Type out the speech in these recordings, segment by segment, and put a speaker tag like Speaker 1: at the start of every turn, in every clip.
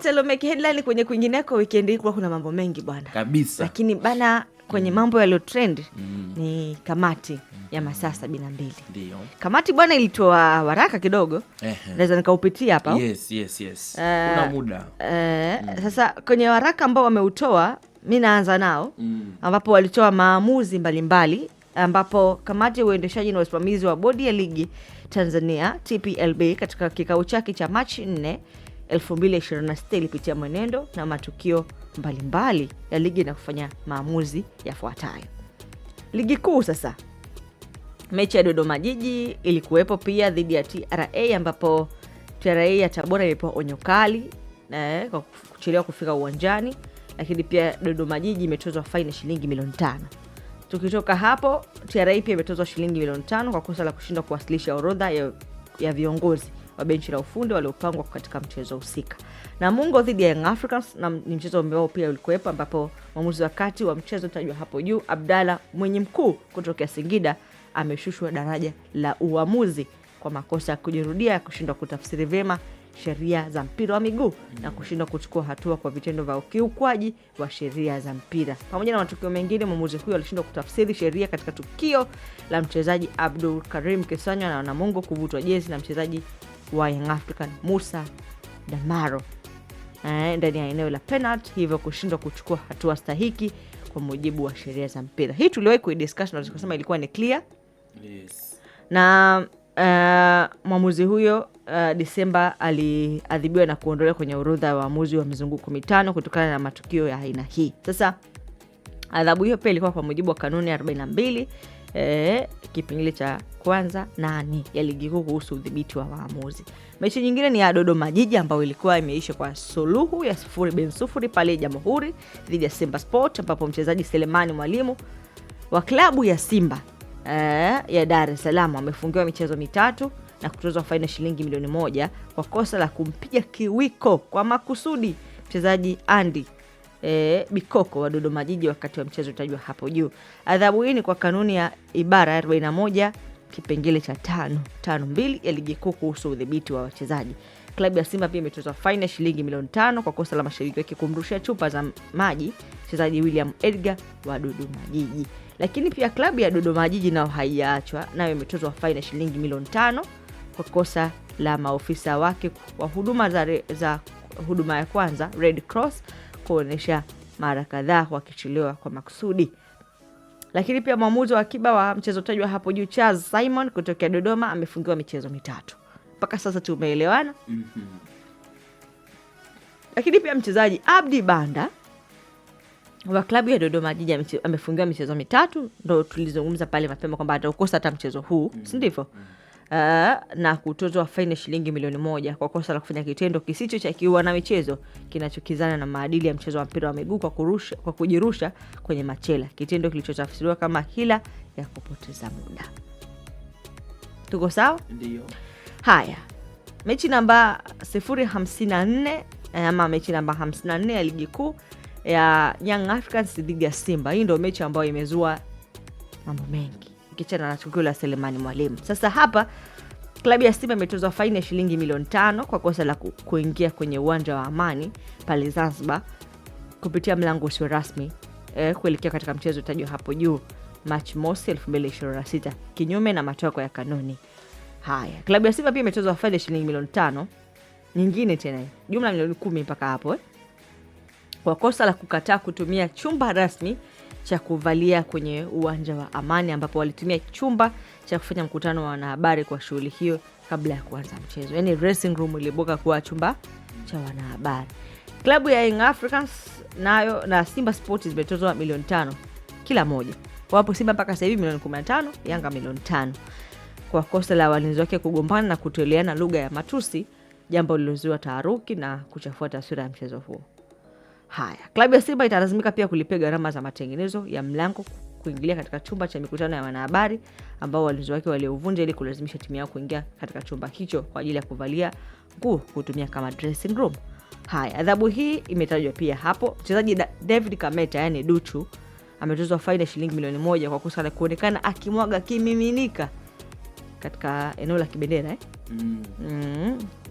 Speaker 1: yote yalo make headline kwenye kwingineko weekend hii kuna mambo mengi bwana.
Speaker 2: Kabisa.
Speaker 1: Lakini bana kwenye mambo yalio trend ni kamati ya masaa 72.
Speaker 2: Ndio.
Speaker 1: Kamati bwana ilitoa waraka kidogo. Naweza nikaupitia hapa.
Speaker 2: Yes. Kuna muda.
Speaker 1: Sasa kwenye waraka ambao wameutoa mimi naanza nao ambapo walitoa maamuzi mbalimbali ambapo kamati ya uendeshaji na usimamizi wa bodi ya ligi Tanzania TPLB katika kikao chake cha Machi 4, 2026 ilipitia mwenendo na matukio mbalimbali ya ligi na kufanya maamuzi yafuatayo. Ligi kuu sasa. Mechi ya Dodoma Jiji ilikuwepo pia dhidi ya TRA ambapo TRA ya Tabora ilipewa onyo kali kwa kuchelewa kufika uwanjani, lakini pia Dodoma Jiji imetozwa faini shilingi milioni 5. Tukitoka hapo TRA pia imetozwa shilingi milioni 5 kwa kosa la kushindwa kuwasilisha orodha ya viongozi wa benchi la ufundi waliopangwa katika mchezo husika. Namungo dhidi ya Young Africans na ni mchezo ambao pia ulikuwepo ambapo mwamuzi wa kati wa mchezo tajwa hapo juu Abdalla Mwenye Mkuu kutoka Singida ameshushwa daraja la uamuzi kwa makosa ya kujirudia ya kushindwa kutafsiri vyema sheria za mpira wa miguu na kushindwa kuchukua hatua kwa vitendo vya ukiukwaji wa sheria za mpira. Pamoja na matukio mengine, mwamuzi huyo alishindwa kutafsiri sheria katika tukio la mchezaji Abdul Karim Kesanya na Namungo kuvutwa jezi na mchezaji wa Young African Musa Damaro ndani ya eneo la penalty, hivyo kushindwa kuchukua hatua stahiki kwa mujibu wa sheria za mpira. Hii tuliwahi kuidiscuss na tukasema ilikuwa ni clear.
Speaker 2: Yes.
Speaker 1: Na mwamuzi huyo Disemba aliadhibiwa na kuondolewa kwenye orodha ya waamuzi wa mizunguko 5 kutokana na matukio ya aina hii. Sasa adhabu hiyo pia ilikuwa kwa mujibu wa kanuni 42 kipengele cha kwanza 8 ya ligi kuu kuhusu udhibiti wa waamuzi. Mechi nyingine ni ya Dodoma Jiji ambayo ilikuwa imeisha kwa suluhu ya 0-0 pale Jamhuri dhidi ya Simba Sport ambapo mchezaji Selemani Mwalimu wa klabu ya Simba ya Dar es Salaam amefungiwa michezo 3 na kutozwa faini shilingi milioni 1 kwa kosa la kumpiga kiwiko kwa makusudi mchezaji Andy Bikoko wa Dodoma Jiji wakati wa mchezo utajwa hapo juu. Adhabu hii ni kwa kanuni ya ibara 41 kipengele cha 5.2 ya ligi kuu kuhusu udhibiti wa wachezaji. Klabu ya Simba pia imetozwa faini shilingi milioni 5 kwa kosa la mashabiki wake kumrushia chupa za maji mchezaji William Edgar wa Dodoma Jiji. Lakini pia klabu ya Dodoma Jiji nao haijaachwa, nayo imetozwa faini shilingi milioni 5 kwa kosa la maofisa wake wa huduma za huduma ya kwanza Red Cross kuonesha mara kadhaa wakichelewa kwa makusudi. Lakini pia mwamuzi wa akiba wa mchezo tajwa hapo juu Charles Simon kutoka Dodoma amefungiwa michezo 3. Mpaka sasa tumeelewana. Lakini pia mchezaji Abdi Banda wa klabu ya Dodoma Jiji amefungiwa michezo 3, ndio tulizungumza pale mapema kwamba atakosa hata mchezo huu, si ndivyo? Na kutozwa faini shilingi milioni 1 kwa kosa la kufanya kitendo kisicho cha kiwana michezo kinachokizana na maadili ya mchezo wa mpira wa miguu kwa kujirusha kwenye machela, kitendo kilichotafsiriwa kama hila ya kupoteza muda. Tuko sawa?
Speaker 2: Ndio.
Speaker 1: Haya. Mechi namba 054 ama mechi namba 54 ya ligi kuu ya Young Africans dhidi ya Simba. Hii ndio mechi ambayo imezua mambo mengi kichana na tukio la Selemani Mwalimu. Sasa hapa klabu ya Simba imetozwa faini ya shilingi milioni 5 kwa kosa la kuingia kwenye uwanja wa Amani pale Zanzibar kupitia mlango usio rasmi kuelekea katika mchezo utajwa hapo juu Machi mosi 2026 kinyume na matokeo ya kanuni. Haya, klabu ya Simba pia imetozwa faini ya shilingi milioni 5 nyingine tena, jumla milioni 10 mpaka hapo kwa kosa la kukataa kutumia chumba rasmi cha kuvalia kwenye uwanja wa Amani ambapo walitumia chumba cha kufanya mkutano wa wanahabari kwa shughuli hiyo kabla ya kuanza mchezo. Yaani dressing room iliboka kuwa chumba cha wanahabari. Klabu ya Young Africans nayo na Simba Sports zimetozwa milioni 5 kila moja. Kwa hapo Simba mpaka sasa hivi milioni 15, Yanga milioni 5 kwa kosa la walinzi wake kugombana na kutoelewana lugha ya matusi, jambo lilozua taharuki na kuchafua taswira ya mchezo huo. Haya, klabu ya Simba italazimika pia kulipia gharama za matengenezo ya mlango kuingilia katika chumba cha mikutano ya wanahabari ambao walinzi wake waliovunja ili kulazimisha timu yao kuingia katika chumba hicho kwa ajili ya kuvalia nguo kutumia kama dressing room. Haya, adhabu hii imetajwa pia hapo. Mchezaji David Kameta yani Duchu ametozwa faini ya shilingi milioni 1 kwa kosa la kuonekana akimwaga kimiminika katika eneo la Kibendera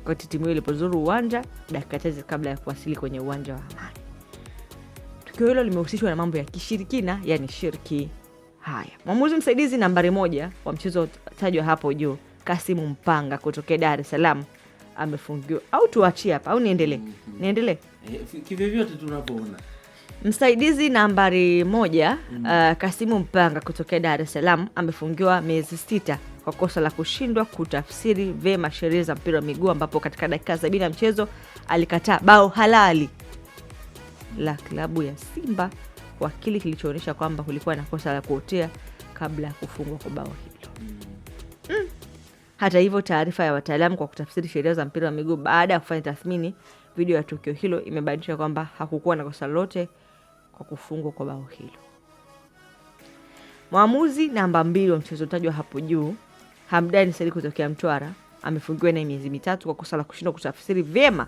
Speaker 1: wakati timu hiyo ilipozuru uwanja dakika chache kabla ya kuwasili kwenye uwanja wa Amani. Tukio hilo limehusishwa na mambo ya kishirikina, yani shirki. Haya, mwamuzi msaidizi nambari 1 wa mchezo tajwa hapo juu, Kasimu Mpanga kutokea Dar es Salaam amefungiwa. Au tuachie hapa au niendelee? Niendelee.
Speaker 2: Kivyote tunapoona.
Speaker 1: Msaidizi nambari 1 Kasimu Mpanga kutokea Dar es Salaam amefungiwa miezi 6 kwa kosa la kushindwa kutafsiri vema sheria za mpira wa miguu, ambapo katika dakika 70 ya mchezo alikataa bao halali la klabu ya Simba kwa kile kilichoonyesha kwamba kulikuwa na kosa la kuotea kabla ya kufungwa kwa bao hilo. Hata hivyo, taarifa ya wataalamu kwa kutafsiri sheria za mpira wa miguu baada ya kufanya tathmini video ya tukio hilo imebainisha kwamba hakukuwa na kosa lolote kwa kufungwa kwa bao hilo. Mwamuzi namba 2 wa mchezo tajwa hapo juu, Hamdani Said kutokea Mtwara, amefungiwa na miezi 3 kwa kosa la kushindwa kutafsiri vyema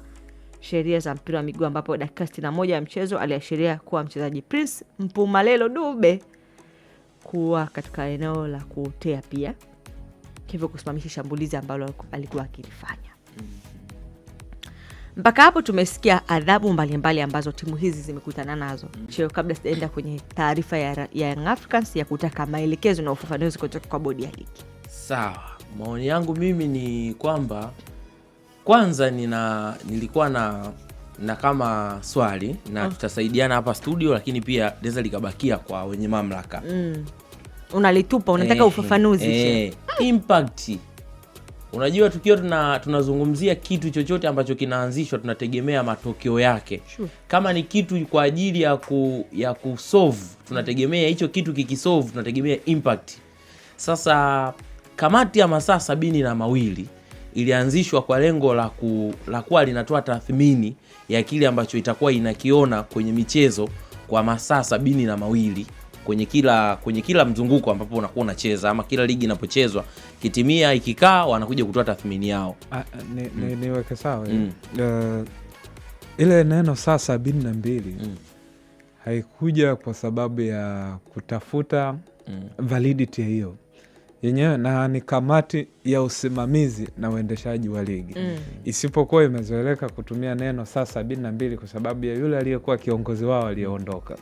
Speaker 1: sheria za mpira wa miguu, ambapo dakika 61 ya mchezo aliashiria kuwa mchezaji Prince Mpumalelo Dube kuwa katika eneo la kuotea pia, hivyo kusimamisha shambulizi ambalo alikuwa akilifanya. Mpaka hapo tumesikia adhabu mbalimbali ambazo timu hizi zimekutana nazo. Cheo, kabla sijaenda kwenye taarifa ya Young Africans ya kutaka maelekezo na ufafanuzi kutoka kwa bodi ya ligi.
Speaker 2: Sawa, maoni yangu mimi ni kwamba kwanza nilikuwa na kama swali na tutasaidiana hapa studio, lakini pia naweza likabakia kwa wenye mamlaka.
Speaker 1: Unalitupa, unataka ufafanuzi.
Speaker 2: Impact. Unajua tukio tunazungumzia kitu chochote ambacho kinaanzishwa tunategemea matokeo yake.
Speaker 1: Sure.
Speaker 2: Kama ni kitu kwa ajili ya kusolve, tunategemea hicho kitu kikisolve, tunategemea impact. Sasa kamati ya masaa 72 ilianzishwa kwa lengo la kuwa linatoa tathmini ya kile ambacho itakuwa inakiona kwenye michezo kwa masaa 72 kwenye kila mzunguko ambapo unakuwa unacheza, ama kila ligi inapochezwa kitimia ikikaa wanakuja kutoa tathmini yao.
Speaker 3: Niweke sawa. Ile neno saa 72 haikuja kwa sababu ya kutafuta validity hiyo yenyewe, na ni kamati ya usimamizi na uendeshaji wa ligi. Isipokuwa imezoeleka kutumia neno saa 72 kwa sababu ya yule aliyekuwa kiongozi wao aliyeondoka.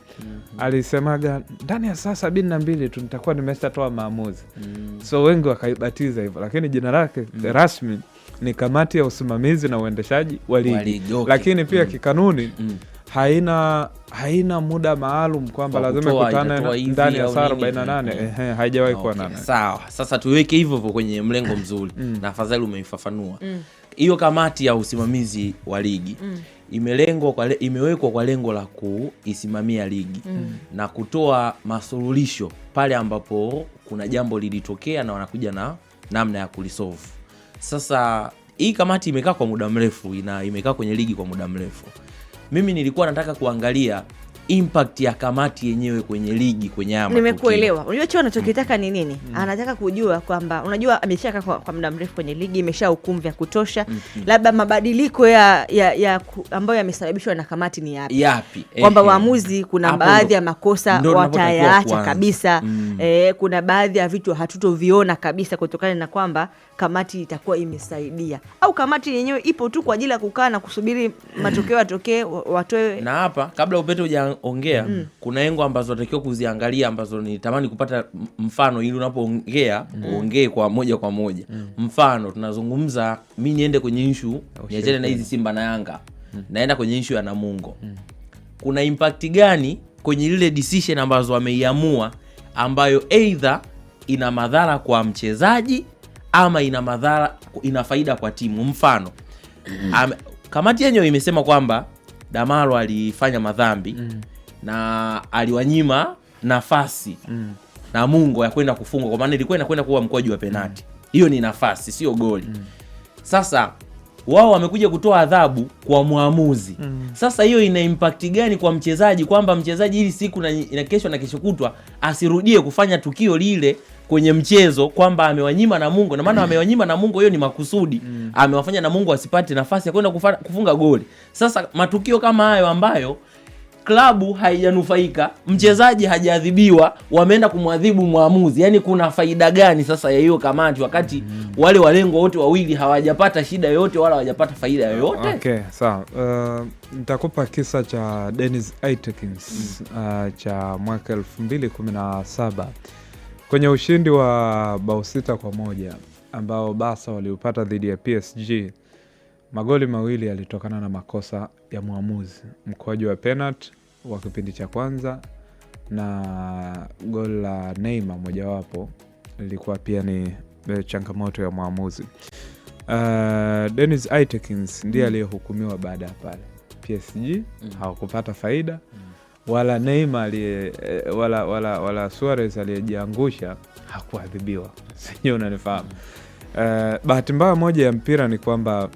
Speaker 3: Alisemaga ndani ya saa 72 tutakuwa nimeshatoa maamuzi. So wengi wakaibatiza hivyo, lakini jina lake rasmi ni kamati ya usimamizi na uendeshaji wa ligi. Okay. Lakini pia kikanuni haina muda maalum kwamba lazima kutane ndani ya saa 48. Haijawahi kuwa nani.
Speaker 2: Sawa. Sasa tuweke hivyo kwenye mlengo mzuri na afadhali umeifafanua. Hiyo kamati ya usimamizi wa ligi imewekwa kwa lengo la kuisimamia ligi na kutoa masuluhisho pale ambapo kuna jambo lilitokea na wanakuja na namna ya kulisolve. Sasa hii kamati imekaa kwa muda mrefu, imekaa kwenye ligi kwa muda mrefu. Mimi nilikuwa nataka kuangalia impact ya kamati yenyewe kwenye ligi, kwenye ama.
Speaker 1: Nimekuelewa. Unajua Cheo anachokitaka ni nini? Anataka kujua kwamba unajua ameshaka kwa muda mrefu kwenye ligi, imeshahukumu vya kutosha. Labda mabadiliko ya ambayo yamesababishwa na kamati ni yapi? Kwamba waamuzi kuna baadhi ya makosa watayaacha kabisa. Kuna baadhi ya vitu hatutoviona kabisa kutokana na kwamba kamati itakuwa imesaidia, au kamati yenyewe ipo tu kwa ajili ya kukaa na kusubiri matokeo yatokee watoe.
Speaker 2: Na hapa kabla upete hujaongea kuna engo ambazo unatakiwa kuziangalia, ambazo nitamani kupata mfano ili unapoongea uongee kwa moja kwa moja. Mfano tunazungumza, mimi niende kwenye issue niachane na hizi Simba na Yanga, naenda kwenye issue ya Namungo. Kuna impact gani kwenye ile decision ambazo wameiamua, ambayo either ina madhara kwa mchezaji ama ina faida kwa timu? Mfano kamati yenyewe imesema kwamba Damaro alifanya madhambi na aliwanyima nafasi Namungo ya kwenda kufungwa, kwa maana ilikuwa inakwenda kuwa mkwaju wa penalti. Hiyo ni nafasi, sio goli. Sasa wao wamekuja kutoa adhabu kwa muamuzi. Sasa hiyo ina impact gani kwa mchezaji, kwamba mchezaji hili siku na kesho na kesho kutwa asirudie kufanya tukio lile kwenye mchezo, kwamba amewanyima Namungo, na maana amewanyima Namungo hiyo ni makusudi. Amewafanya Namungo asipate nafasi ya kwenda kufunga goli. Sasa matukio kama hayo ambayo klabu haijanufaika, mchezaji hajaadhibiwa, wameenda kumwadhibu mwamuzi. Yani kuna faida gani sasa ya hiyo kamati wakati wale walengwa wote wawili hawajapata shida yoyote wala hawajapata faida yoyote?
Speaker 3: Okay, sawa. Nitakupa kisa cha Dennis Aitekins cha mwaka 2017 kwenye ushindi wa bao 6-1 ambao Barca waliupata dhidi ya PSG. Magoli mawili yalitokana na makosa ya mwamuzi, mkwaju wa penalty wa kipindi cha kwanza na goli la Neymar mojawapo ilikuwa pia ni changamoto ya mwamuzi. Dennis Aitekins ndiye aliyehukumiwa baada ya pale. PSG hawakupata faida wala Neymar wala Suarez aliyejiangusha hakuadhibiwa. Sio, unanifahamu? Bahati mbaya moja ya mpira ni kwamba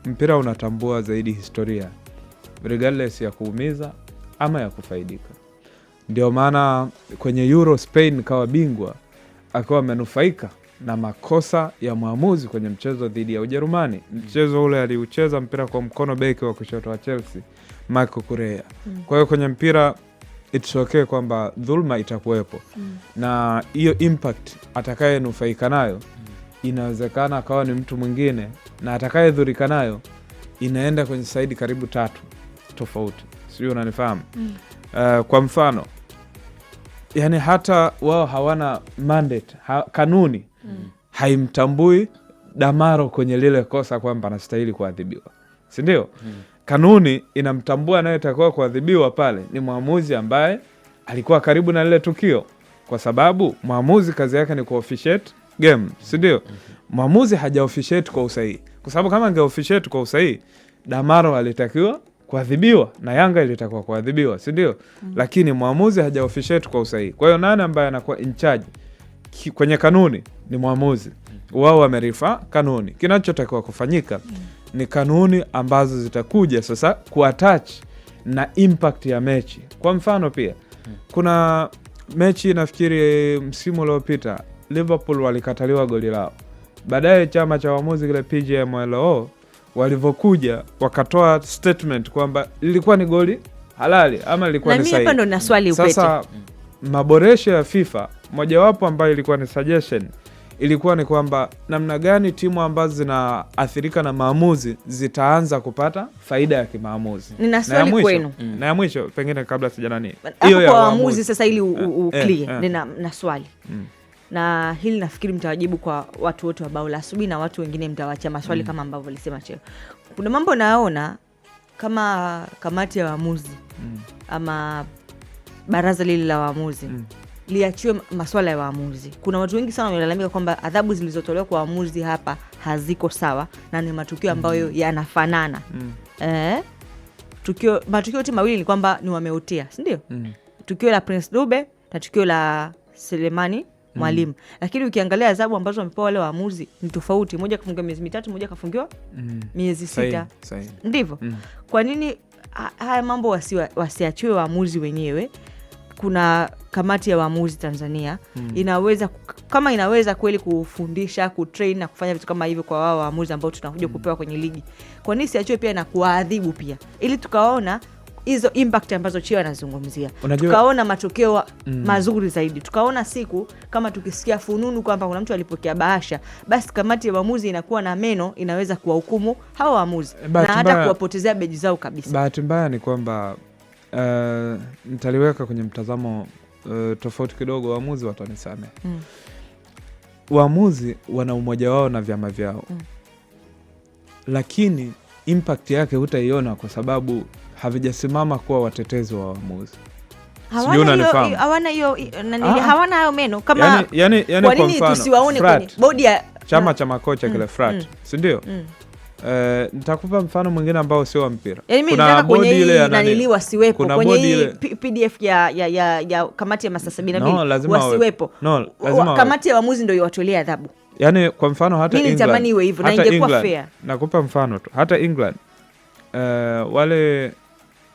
Speaker 3: mpira unatambua zaidi historia regardless ya kuumiza ama ya kufaidika. Ndio maana kwenye Euro Spain kawa bingwa akawa amenufaika na makosa ya mwamuzi kwenye mchezo dhidi ya Ujerumani. Mchezo ule aliucheza mpira kwa mkono beki wa kushoto wa Chelsea, Marco Correa. Kwa hiyo kwenye mpira it's okay kwamba dhulma itakuwepo. Na hiyo impact atakayenufaika nayo inawezekana akawa ni mtu mwingine, na atakayedhurika nayo inaenda kwenye saidi karibu 3 tofauti. Sio, unanifahamu? Kwa mfano, yani hata wao hawana mandate, kanuni haimtambui Damaro kwenye lile kosa kwamba anastahili kuadhibiwa, si ndio? Kanuni inamtambua anayetakiwa kuadhibiwa pale ni mwamuzi ambaye alikuwa karibu na lile tukio, kwa sababu mwamuzi kazi yake ni ku-officiate game, si ndio? Mwamuzi haja-officiate kwa usahihi, kwa sababu kama ange-officiate kwa usahihi Damaro alitakiwa kuadhibiwa na Yanga ilitakiwa kuadhibiwa, si ndio? Lakini mwamuzi haja-officiate kwa usahihi. Kwa hiyo nani ambaye anakuwa in charge kwenye kanuni? Ni mwamuzi. Wao wamerifa kanuni. Kinachotakiwa kufanyika ni kanuni ambazo zitakuja sasa kuattach na impact ya mechi. Kwa mfano pia kuna mechi nafikiri msimu uliopita Liverpool walikataliwa goli lao. Baadaye chama cha waamuzi kile PGMOL walivyokuja wakatoa statement kwamba lilikuwa ni goli halali ama lilikuwa ni sahihi.
Speaker 1: Hapa ndo na swali upete.
Speaker 3: Sasa maboresho ya FIFA mojawapo ambayo ilikuwa ni suggestion ilikuwa ni kwamba namna gani timu ambazo zinaathirika na maamuzi zitaanza kupata faida ya kimaamuzi.
Speaker 1: Nina swali kwenu.
Speaker 3: Na ya mwisho pengine kabla sijanani.
Speaker 1: Hiyo ya waamuzi sasa ili clear. Nina swali. Na hili nafikiri mtawajibu kwa watu wote wa Bao la Asubuhi na watu wengine mtawaachia maswali kama ambavyo alisema Cheo. Kuna mambo naona kama kamati ya waamuzi ama baraza lile la waamuzi liachiwe maswala ya waamuzi. Kuna watu wengi sana wamelalamika kwamba adhabu zilizotolewa kwa waamuzi hapa haziko sawa na ni matukio ambayo yanafanana. Matukio yote mawili ni kwamba ni wameotea, si ndio? Tukio la Prince Dube na tukio la Selemani Mwalimu. Lakini ukiangalia adhabu ambazo wamepewa wale waamuzi ni tofauti. Mmoja kafungiwa miezi 3, mmoja kafungiwa miezi 6. Ndivyo. Kwa nini haya mambo wasiachiwe waamuzi wenyewe? Kuna kamati ya waamuzi Tanzania inaweza, kama inaweza kweli kufundisha, kutrain na kufanya vitu kama hivyo kwa wao waamuzi ambao tunakuja kupewa kwenye ligi. Kwa nini siachiwe pia na kuadhibu pia? Ili tukaona hizo impact ambazo Chio anazungumzia. Tukaona matokeo mazuri zaidi. Tukaona siku kama tukisikia fununu kwamba kuna mtu alipokea bahasha, basi kamati ya waamuzi inakuwa na meno, inaweza kuwahukumu hao waamuzi na hata kuwapotezea beji zao kabisa. Bahati
Speaker 3: mbaya ni kwamba nitaliweka kwenye mtazamo tofauti kidogo, waamuzi watanisamehe. Waamuzi wana umoja wao na vyama vyao. Lakini impact yake hutaiona kwa sababu havijasimama kuwa watetezi wa waamuzi.
Speaker 1: Hawana hayo meno kama
Speaker 3: yani
Speaker 1: kwa nini tusiwaone kwenye bodi ya
Speaker 3: chama cha makocha kile frat, si ndio? Nitakupa mfano mwingine ambao sio wa mpira.
Speaker 1: Kuna bodi ile yananiliwa siwepo kwenye PDF ya kamati ya masaa 72 wasiwepo. Kamati ya waamuzi ndio iwatolee adhabu.
Speaker 3: Yani kwa mfano hata
Speaker 1: England, nitamani iwe hivyo na ingekuwa fair.
Speaker 3: Nakupa mfano tu. Hata England wale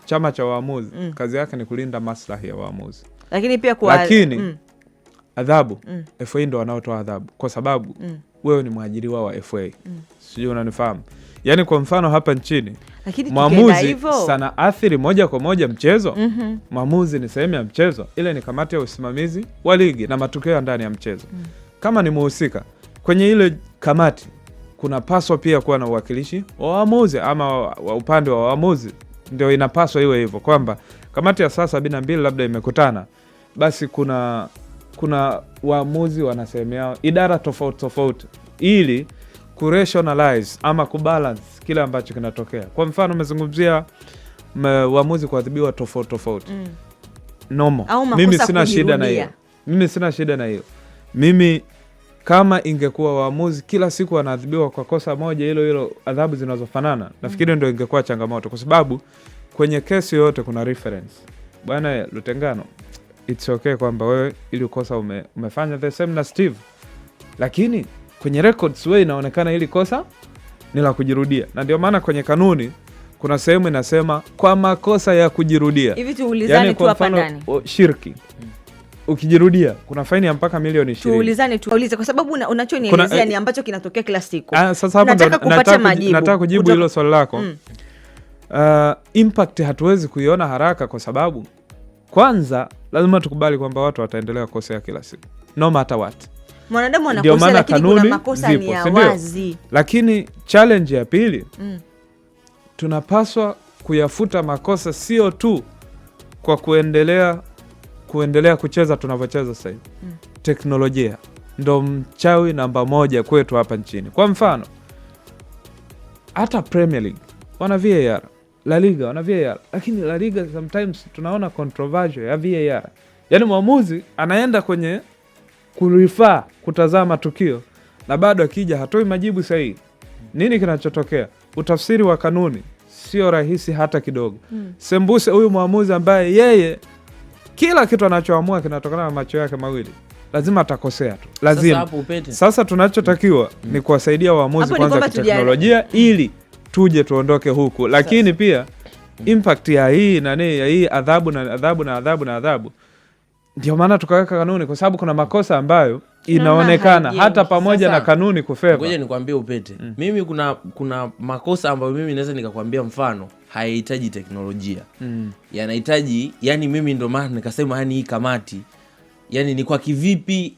Speaker 3: chama cha waamuzi kazi yake ni kulinda maslahi ya waamuzi.
Speaker 1: Lakini pia
Speaker 3: adhabu FA ndo wanaotoa adhabu kwa sababu wewe ni mwajiriwa wa FA. Sijui unanifahamu. Yani kwa mfano hapa nchini mwamuzi sana athiri moja kwa moja mchezo. Mwamuzi ni sehemu ya mchezo, ile ni kamati ya usimamizi wa ligi na matukio ya ndani ya mchezo. Kama ni muhusika kwenye ile kamati, kuna paswa pia kuwa na uwakilishi wa waamuzi ama wa upande wa waamuzi. Ndio inapaswa iwe hivyo kwamba kamati ya saa 72 labda imekutana, basi kuna waamuzi wanasemea idara tofauti tofauti ili kurationalize ama kubalance kile ambacho kinatokea. Kwa mfano umezungumzia waamuzi kuadhibiwa tofauti tofauti. Normal. Mimi sina shida na hiyo. Mimi kama ingekuwa waamuzi kila siku wanaadhibiwa kwa kosa moja hilo adhabu zinazofanana, nafikiri ndio ingekuwa changamoto, kwa sababu kwenye kesi yote kuna reference. Bwana Lutengano, it's okay kwamba wewe ili kosa umefanya the same na Steve, lakini kwenye records wewe inaonekana ili kosa ni la kujirudia. Na ndio maana kwenye kanuni kuna sehemu inasema kwa makosa ya kujirudia.
Speaker 1: Hivi tuulizane tu hapa ndani.
Speaker 3: Shirki ukijirudia kuna faini ya mpaka milioni 20.
Speaker 1: Tuulizane tuulize kwa sababu unachonielezea ni ambacho kinatokea kila siku.
Speaker 3: Sasa hapa nataka kujibu hilo swali lako. Impact hatuwezi kuiona haraka kwa sababu kwanza lazima tukubali kwamba watu wataendelea kukosea kila siku. No matter what.
Speaker 1: Mwanadamu anakosea, lakini kuna makosa ni ya wazi.
Speaker 3: Lakini challenge ya pili, tunapaswa kuyafuta makosa sio tu kwa kuendelea kucheza tunavyocheza sasa hivi. Teknolojia ndo mchawi namba 1 kwetu hapa nchini. Kwa mfano hata Premier League wana VAR, La Liga wana VAR, lakini La Liga sometimes tunaona controversial ya VAR. Yani mwamuzi anaenda kwenye kurifaa kutazama tukio na bado akija hatoi majibu sahihi. Nini kinachotokea? Utafsiri wa kanuni sio rahisi hata kidogo. Sembuse huyu mwamuzi ambaye yeye kila kitu anachoamua kinatokana na macho yake mawili, lazima atakosea tu. Lazima. Sasa tunachotakiwa ni kuwasaidia waamuzi kwanza kiteknolojia ili tuje tuondoke huku. Lakini pia impact ya hii adhabu na adhabu. Ndio maana tukaweka kanuni, kwa sababu kuna makosa ambayo inaonekana hata pamoja na kanuni kufeva.
Speaker 2: Ngoja nikwambie Upete. Mimi kuna makosa ambayo mimi naweza nikakwambia mfano hayahitaji teknolojia. Yanahitaji, yani mimi ndo maana nikasema yani hii kamati yani ni kwa kivipi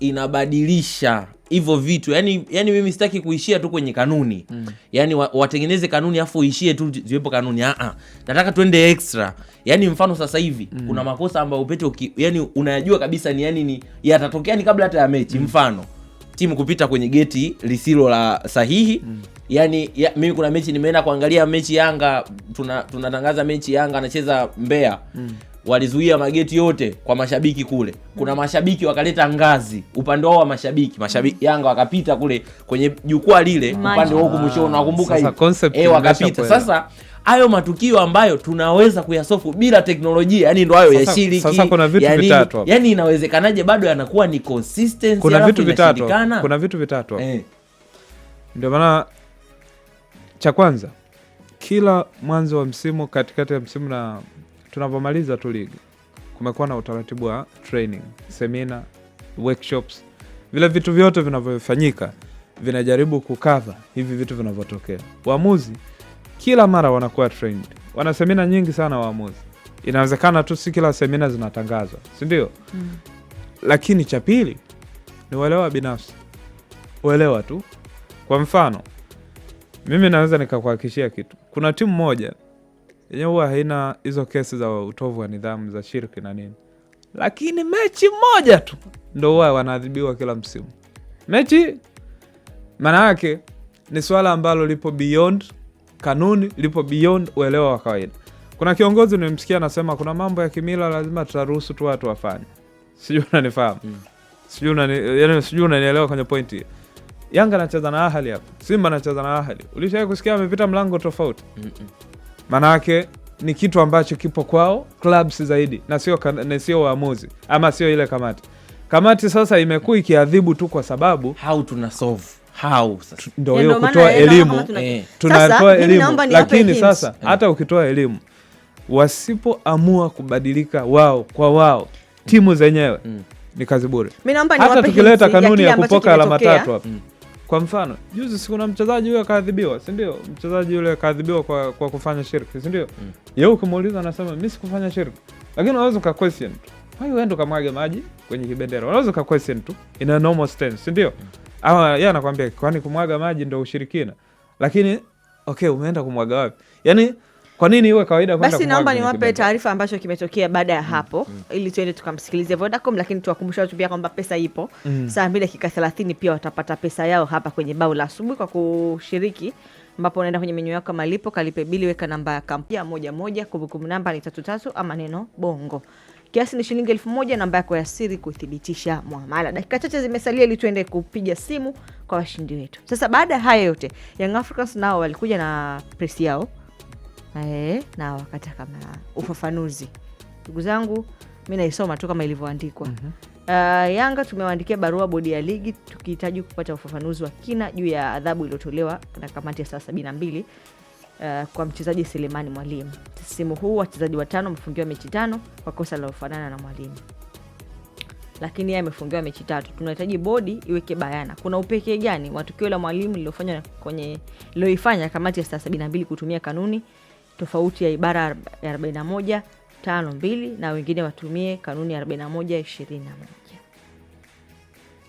Speaker 2: inabadilisha hivyo vitu. Yani mimi sitaki kuishia tu kwenye kanuni. Yani watengeneze kanuni afu uishie tu ziwepo kanuni. Nataka tuende extra. Yani mfano sasa hivi kuna makosa ambayo Upete yani unayajua kabisa ni yatatokea ni kabla hata ya mechi. Mfano timu kupita kwenye geti lisilo la sahihi. Yani mimi kuna mechi nimeenda kuangalia mechi Yanga, tunatangaza mechi Yanga anacheza Mbeya. Walizuia mageti yote kwa mashabiki kule. Kuna mashabiki wakaleta ngazi upande wao wa mashabiki Yanga wakapita kule kwenye jukwaa lile upande wao kumwisho, unakumbuka hiyo? Wakapita. Sasa hayo matukio ambayo tunaweza kuyasofu bila teknolojia, yani ndo hayo ya shiriki.
Speaker 3: Sasa kuna vitu vitatu hapo.
Speaker 2: Yani inawezekanaje bado yanakuwa ni consistency?
Speaker 3: Kuna vitu vitatu hapo. Ndio maana cha kwanza, kila mwanzo wa msimu, katikati ya msimu na tunapomaliza tu ligi, kumekuwa na utaratibu wa training, seminar, workshops. Vile vitu vyote vinavyofanyika vinajaribu kukava hivi vitu vinavyotokea. Waamuzi kila mara wanakuwa trained. Wana seminar nyingi sana waamuzi. Inawezekana tu si kila seminar zinatangazwa, si ndio? Lakini cha pili ni uelewa binafsi. Uelewa tu. Kwa mfano, mimi naweza nikakuhakikishia kitu. Kuna timu moja yenye huwa haina hizo kesi za utovu wa nidhamu za shirki na nini, lakini mechi moja tu ndo huwa wanaadhibiwa kila msimu. Mechi maana yake ni swala ambalo lipo beyond kanuni, lipo beyond uelewa wa kawaida. Kuna kiongozi nimemsikia anasema kuna mambo ya kimila lazima tutaruhusu tu watu wafanye. Sijui unanifahamu. Sijui unanielewa kwenye point hii. Yanga anacheza na Ahali hapa, Simba anacheza na Ahali. Ulishawahi kusikia amepita mlango tofauti? Maana yake ni kitu ambacho kipo kwao clubs zaidi na sio waamuzi ama sio ile kamati. Kamati sasa imekuwa ikiadhibu tu kwa sababu
Speaker 2: how tuna solve how sasa
Speaker 3: ndio hiyo kutoa elimu. Tunatoa elimu, lakini sasa hata ukitoa elimu wasipoamua kubadilika wao kwa wao timu zenyewe ni kazi bure.
Speaker 1: Mimi naomba
Speaker 3: hata tukileta kanuni ya kupoka alama tatu hapa. Kwa mfano, juzi siku na mchezaji huyo kaadhibiwa, si ndio? Mchezaji yule kaadhibiwa kwa kufanya shirki, si ndio? Yeye ukimuuliza anasema mimi sikufanya shirki. Lakini unaweza ka question tu. Wewe uende kamwage maji kwenye kibendera. Unaweza ka question tu in a normal stance, si ndio? Au yeye anakuambia kwani kumwaga maji ndio ushirikina. Lakini okay, umeenda kumwaga wapi? Yaani kwa nini iwe kawaida kwenda
Speaker 1: kumwaga? Basi naomba niwape taarifa ambacho kimetokea baada ya hapo ili tuende tukamsikilize Vodacom, lakini tuwakumbusha watu pia kwamba pesa ipo. Saa 2:30 pia watapata pesa yao hapa kwenye bao la asubuhi kwa kushiriki, ambapo unaenda kwenye menyu yako malipo, kalipe bili, weka namba ya kampuni 11, kumbukumbu namba ni 33 ama neno bongo. Kiasi ni shilingi 1000, namba yako ya siri kuthibitisha muamala. Dakika chache zimesalia ili tuende kupiga simu kwa washindi wetu. Sasa baada ya haya yote, Young Africans nao walikuja na press yao. Na wakataka kama ufafanuzi. Ndugu zangu, mimi naisoma tu kama ilivyoandikwa. Yanga tumewaandikia barua bodi ya ligi tukihitaji kupata ufafanuzi wa kina juu ya adhabu iliyotolewa na kamati ya saa 72 kwa mchezaji Selemani Mwalimu. Msimu huu wachezaji 5 wamefungiwa mechi 5 kwa kosa linalofanana na Mwalimu, lakini yeye amefungiwa mechi 3. Tunahitaji bodi iweke bayana kuna upekee gani wa tukio la Mwalimu lililoifanya kamati ya saa 72 kutumia kanuni tofauti ya ibara ya 41.5.2 na wengine watumie kanuni ya 41.21.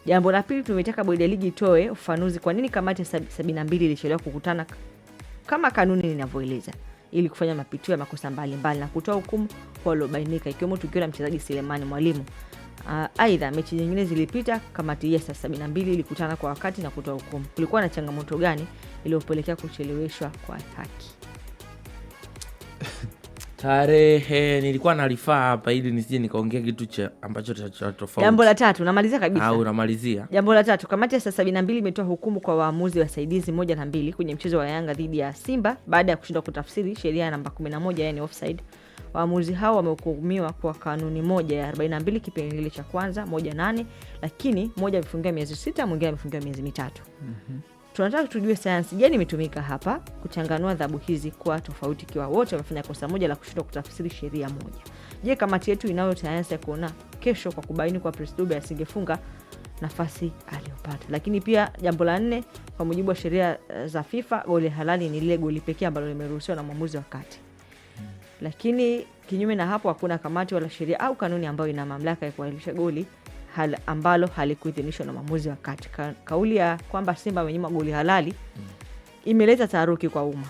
Speaker 1: Jambo la pili, tumetaka bodi ya ligi itoe ufafanuzi kwa nini kamati ya 72 ilichelewa kukutana kama kanuni inavyoeleza ili kufanya mapitio ya makosa mbalimbali na kutoa hukumu kwa waliobainika, ikiwemo tukio la mchezaji Selemani Mwalimu. Aidha, mechi nyingine zilipita, kamati ya saa 72 ilikutana kwa wakati na kutoa hukumu. Kulikuwa na changamoto gani iliyopelekea kucheleweshwa kwa haki?
Speaker 2: Tarehe nilikuwa nalifaa hapa ili nisije nikaongea kitu ambacho cha tofauti.
Speaker 1: Jambo la tatu, namalizia kabisa.
Speaker 2: Au namalizia.
Speaker 1: Jambo la tatu, kamati ya saa 72 imetoa hukumu kwa waamuzi wasaidizi 1 na 2 kwenye mchezo wa Yanga dhidi ya Simba baada ya kushindwa kutafsiri sheria namba 11, yani offside. Waamuzi hao wamehukumiwa kwa kanuni moja ya 42 kipengele cha kwanza 1.8, lakini mmoja amefungiwa miezi 6, mwingine amefungiwa miezi 3. Tunataka tujue sayansi gani imetumika hapa kuchanganua adhabu hizi kwa tofauti kiwa wote wamefanya kosa moja la kushindwa kutafsiri sheria moja. Je, kamati yetu inayo sayansi ya kuona kesho kwa kubaini kwa Prince Dube asingefunga nafasi aliyopata? Lakini pia jambo la 4, kwa mujibu wa sheria za FIFA, goli halali ni lile goli pekee ambalo limeruhusiwa na mwamuzi wa kati. Lakini kinyume na hapo hakuna kamati wala sheria au kanuni ambayo ina mamlaka ya kuahirisha goli ambalo halikuidhinishwa na mwamuzi wa kati. Kauli ya kwamba Simba amenyimwa goli halali imeleta taharuki kwa umma.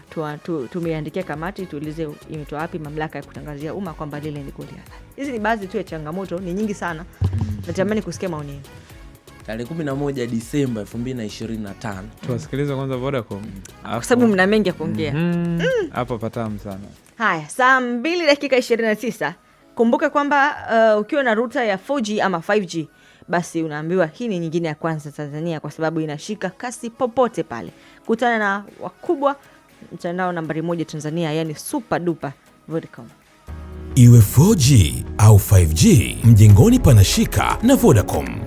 Speaker 1: Tumeandikia kamati tuulize imetoa wapi mamlaka ya kutangazia umma kwamba lile ni goli halali. Hizi ni baadhi tu ya changamoto, ni nyingi sana. Natamani kusikia maoni yenu.
Speaker 2: Tarehe 11 Disemba 2025.
Speaker 3: Tuwasikilize kwanza Vodacom.
Speaker 1: Kwa sababu mna mengi ya kuongea.
Speaker 3: Hapo patamu sana.
Speaker 1: Haya, saa 2:29. Kumbuka kwamba ukiwa na ruta ya 4G ama 5G, basi unaambiwa hii ni nyingine ya kwanza Tanzania kwa sababu inashika kasi popote pale. Kutana na wakubwa mtandao nambari 1 Tanzania, yani super duper Vodacom.
Speaker 4: Iwe 4G au 5G, mjengoni panashika na Vodacom.